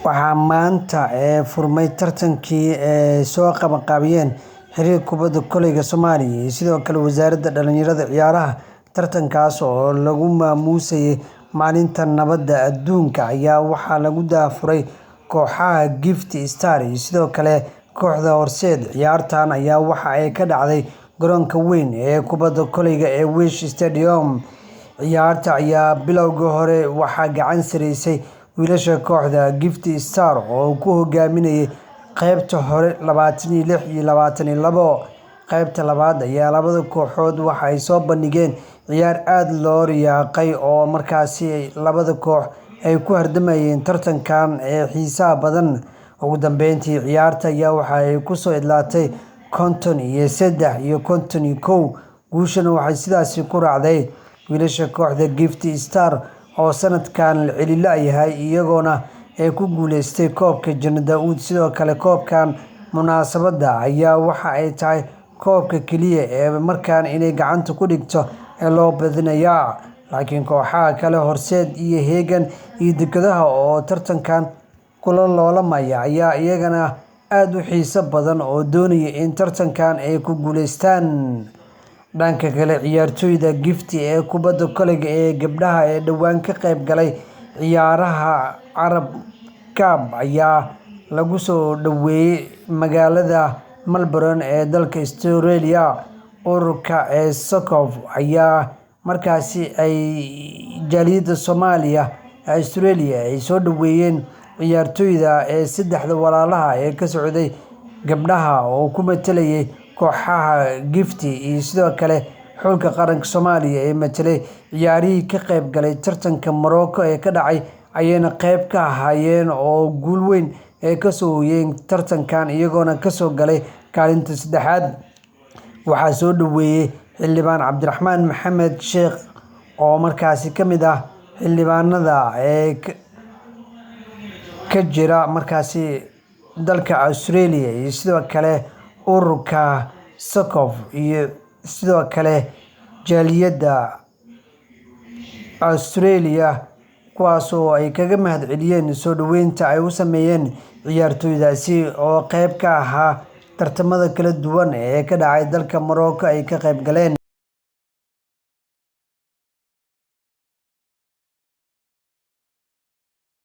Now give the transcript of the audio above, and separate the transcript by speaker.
Speaker 1: Waxaa maanta furmay tartankii ay soo qabanqaabiyeen Xiriirka Kubadda Kolayga Soomaaliya iyo sidoo kale Wasaaradda Dhallinyarada iyo Ciyaaraha. Tartankaas oo lagu maamuusayay Maalinta Nabadda Adduunka ayaa waxaa lagu daafuray kooxaha Gift Stars iyo sidoo kale kooxda Horseed. Ciyaartan ayaa waxa ay ka dhacday garoonka weyn ee kubadda kolayga ee Wish Stadium. Ciyaarta ayaa bilowgii hore waxaa gacan sareysay wiilasha kooxda Gift Stars oo ku hogaaminayay qaybta hore 26 iyo 22. Qaybta labaad ayaa labada kooxood waxa ay soo bandhigeen ciyaar aad loo riyaaqay oo markaasi labada koox ay ku hardamayeen tartankan ee xiisaha badan. Ugu dambeyntii ciyaarta ayaa waxa ay ku soo idlaatay 53 iyo 51. Guushana waxay sidaasi ku raacday wiilasha kooxda Gift Stars oo sanadkan la yahay iyagoona ay ku guuleystay koobka Janno Daawud. Sidoo kale koobkan munaasabadda ayaa waxa ay tahay koobka kaliya ee markaan inay gacanta ku dhigto ee loo badinayaa. Laakiin kooxaha kale Horseed iyo Hegan iyo Dekedaha oo tartankan kula loolamaya ayaa iyagana aad u xiiso badan oo doonaya in tartankan ay ku guuleystaan. Dhanka kale ciyaartoyda Gift ee kubadda kolayga ee gabdhaha ee dhawaan ka qayb galay ciyaaraha Arab Cup ayaa lagu soo dhaweeyay magaalada Melbourne ee dalka Australia. Ururka Sokof ayaa markaasi ay jaaliyadda Soomaaliya Australia ay soo dhaweeyeen ciyaartoyda saddexda walaalaha ee ka socday gabdhaha oo ku matalayay kooxaha Gift iyo sidoo kale xulka qaranka Soomaaliya ee matalay ciyaarihii ka qayb galay tartanka Morocco ee ka dhacay ayayna qayb ka ahaayeen oo guul weyn ay ka soo hooyeen tartankan iyagoona ka soo galay kaalinta saddexaad. Waxaa soo dhaweeyay xildhibaan Cabdiraxmaan Maxamed Sheekh oo markaasi ka mid ah xildhibaanada ka jira markaasi dalka Australia iyo sidoo kale ururka Sokof iyo sidoo kale jaaliyadda Australia kuwaas oo ay kaga mahadceliyeen soo dhaweynta ay u sameeyeen ciyaartoydaasi oo qayb ka ahaa tartamada kala duwan ee ka dhacay dalka Morocco ay ka qayb galeen.